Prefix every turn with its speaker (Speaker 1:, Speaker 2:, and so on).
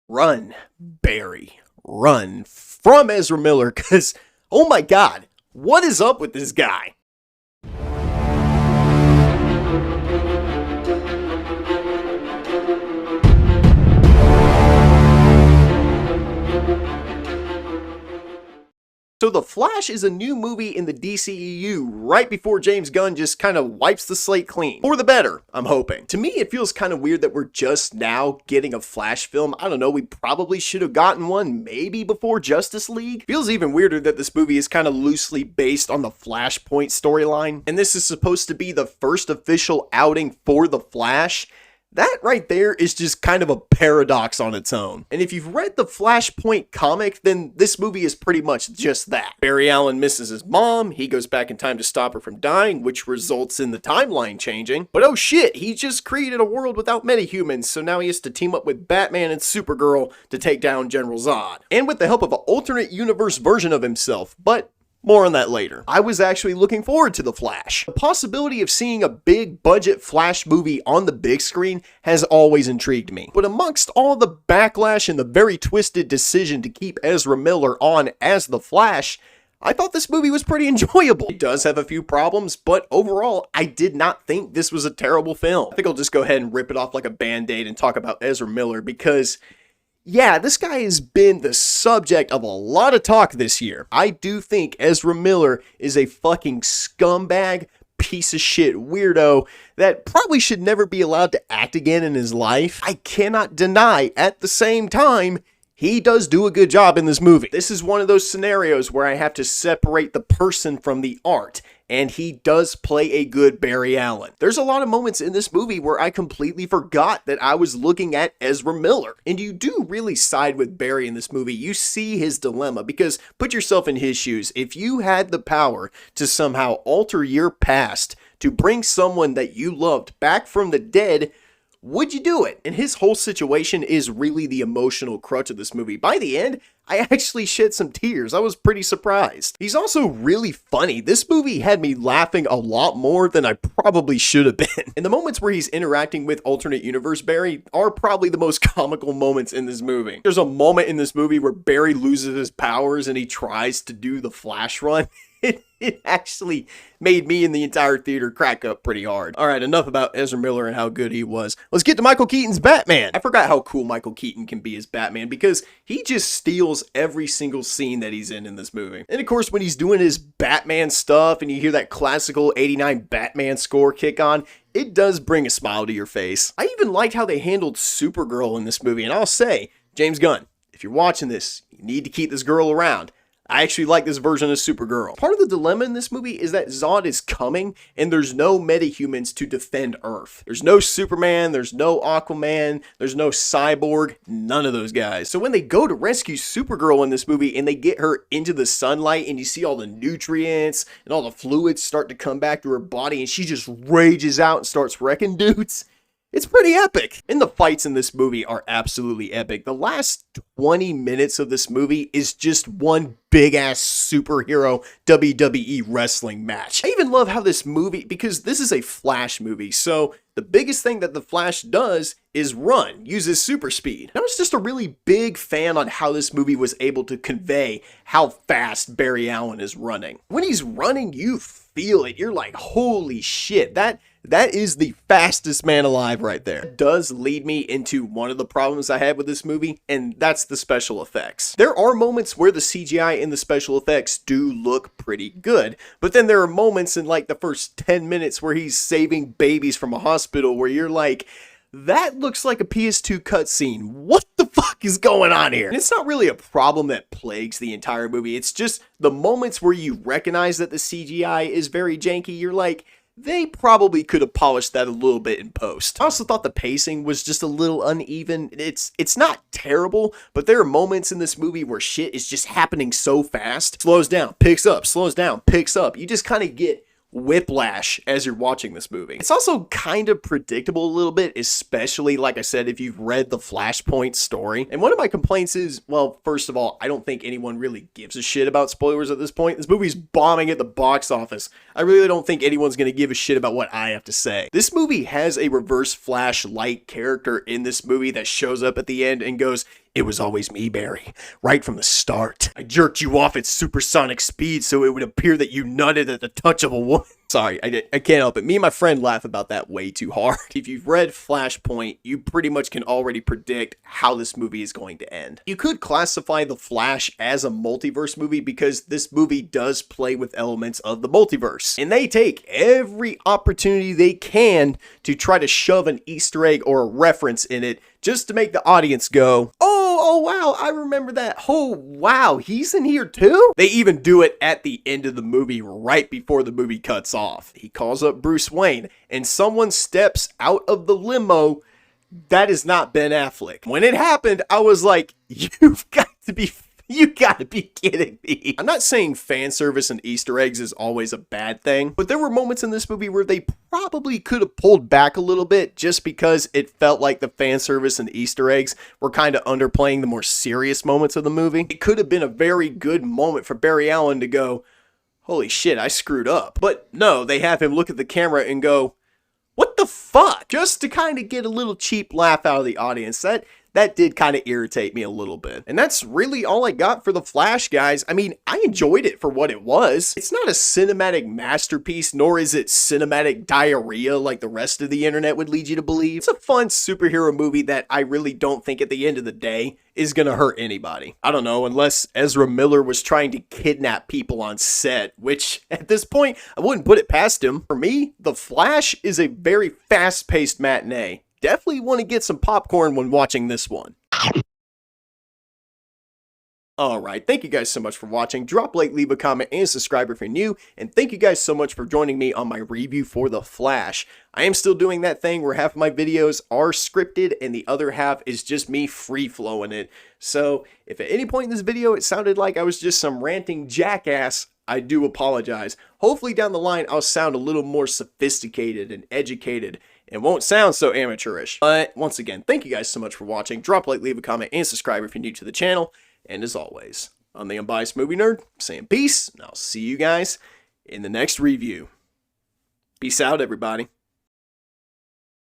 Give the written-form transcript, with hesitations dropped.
Speaker 1: Run, Barry, run from Ezra Miller, because, oh my god, what is up with this guy? So The Flash is a new movie in the DCEU right before James Gunn just kind of wipes the slate clean. For the better, I'm hoping. To me, it feels kind of weird that we're just now getting a Flash film. I don't know, we probably should have gotten one maybe before Justice League. Feels even weirder that this movie is kind of loosely based on the Flashpoint storyline. And this is supposed to be the first official outing for the Flash. That right there is just kind of a paradox on its own. And if you've read the Flashpoint comic, then this movie is pretty much just that. Barry Allen misses his mom, he goes back in time to stop her from dying, which results in the timeline changing. But oh shit, he just created a world without metahumans, so now he has to team up with Batman and Supergirl to take down General Zod. And with the help of an alternate universe version of himself, but more on that later. I was actually looking forward to The Flash. The possibility of seeing a big budget Flash movie on the big screen has always intrigued me. But amongst all the backlash and the very twisted decision to keep Ezra Miller on as The Flash, I thought this movie was pretty enjoyable. It does have a few problems, but overall, I did not think this was a terrible film. I think I'll just go ahead and rip it off like a band-aid and talk about Ezra Miller because yeah, this guy has been the subject of a lot of talk this year. I do think Ezra Miller is a fucking scumbag, piece of shit weirdo that probably should never be allowed to act again in his life. I cannot deny at the same time he does do a good job in this movie. This is one of those scenarios where I have to separate the person from the art, and he does play a good Barry Allen. There's a lot of moments in this movie where I completely forgot that I was looking at Ezra Miller. And you do really side with Barry in this movie. You see his dilemma, because put yourself in his shoes. If you had the power to somehow alter your past to bring someone that you loved back from the dead, would you do it? And his whole situation is really the emotional crutch of this movie. By the end, I actually shed some tears. I was pretty surprised. He's also really funny. This movie had me laughing a lot more than I probably should have been. And the moments where he's interacting with alternate universe Barry are probably the most comical moments in this movie. There's a moment in this movie where Barry loses his powers and he tries to do the Flash run. It actually made me and the entire theater crack up pretty hard. Alright, enough about Ezra Miller and how good he was. Let's get to Michael Keaton's Batman. I forgot how cool Michael Keaton can be as Batman because he just steals every single scene that he's in this movie. And of course, when he's doing his Batman stuff and you hear that classical 89 Batman score kick on, it does bring a smile to your face. I even liked how they handled Supergirl in this movie, and I'll say, James Gunn, if you're watching this, you need to keep this girl around. I actually like this version of Supergirl. Part of the dilemma in this movie is that Zod is coming and there's no metahumans to defend Earth. There's no Superman, there's no Aquaman, there's no Cyborg, none of those guys. So when they go to rescue Supergirl in this movie and they get her into the sunlight and you see all the nutrients and all the fluids start to come back to her body and she just rages out and starts wrecking dudes, it's pretty epic. And the fights in this movie are absolutely epic. The last 20 minutes of this movie is just one big ass superhero WWE wrestling match. I even love how this movie, because this is a Flash movie, so the biggest thing that the Flash does is run, uses super speed. I was just a really big fan on how this movie was able to convey how fast Barry Allen is running. When he's running, you feel it. You're like, holy shit, that is the fastest man alive right there. It does lead me into one of the problems I had with this movie, and that's the special effects. There are moments where the CGI and the special effects do look pretty good, but then there are moments in like the first 10 minutes where he's saving babies from a hospital where you're like, that looks like a PS2 cutscene. What the fuck is going on here? And it's not really a problem that plagues the entire movie. It's just the moments where you recognize that the CGI is very janky, you're like, they probably could have polished that a little bit in post. I also thought the pacing was just a little uneven. It's not terrible, but there are moments in this movie where shit is just happening so fast. Slows down, picks up, slows down, picks up. You just kind of get whiplash as you're watching this movie. It's also kind of predictable a little bit, especially, like I said, if you've read the Flashpoint story. And one of my complaints is, well, first of all, I don't think anyone really gives a shit about spoilers at this point. This movie's bombing at the box office. I really don't think anyone's going to give a shit about what I have to say. This movie has a Reverse Flash-like character in this movie that shows up at the end and goes, It was always me, Barry. Right from the start. I jerked you off at supersonic speed so it would appear that you nutted at the touch of a woman. Sorry, I can't help it. Me and my friend laugh about that way too hard. If you've read Flashpoint, you pretty much can already predict how this movie is going to end. You could classify The Flash as a multiverse movie because this movie does play with elements of the multiverse. And they take every opportunity they can to try to shove an Easter egg or a reference in it just to make the audience go, oh wow, I remember that. Oh wow, he's in here too? They even do it at the end of the movie right before the movie cuts off. He calls up Bruce Wayne and someone steps out of the limo. That is not Ben Affleck. When it happened, I was like, you gotta be kidding me. I'm not saying fan service and Easter eggs is always a bad thing, but there were moments in this movie where they probably could have pulled back a little bit just because it felt like the fan service and Easter eggs were kind of underplaying the more serious moments of the movie. It could have been a very good moment for Barry Allen to go, holy shit, I screwed up. But no, they have him look at the camera and go, what the fuck? Just to kind of get a little cheap laugh out of the audience. That did kind of irritate me a little bit. And that's really all I got for The Flash, guys. I mean, I enjoyed it for what it was. It's not a cinematic masterpiece, nor is it cinematic diarrhea like the rest of the internet would lead you to believe. It's a fun superhero movie that I really don't think at the end of the day is gonna hurt anybody. I don't know, unless Ezra Miller was trying to kidnap people on set, which at this point, I wouldn't put it past him. For me, The Flash is a very fast-paced matinee. Definitely want to get some popcorn when watching this one. Alright, thank you guys so much for watching. Drop a like, leave a comment, and subscribe if you're new. And thank you guys so much for joining me on my review for The Flash. I am still doing that thing where half of my videos are scripted and the other half is just me free-flowing it. So, if at any point in this video it sounded like I was just some ranting jackass, I do apologize. Hopefully down the line I'll sound a little more sophisticated and educated. It won't sound so amateurish. But once again, thank you guys so much for watching. Drop a like, leave a comment, and subscribe if you're new to the channel. And as always, I'm the Unbiased Movie Nerd, saying peace, and I'll see you guys in the next review. Peace out, everybody.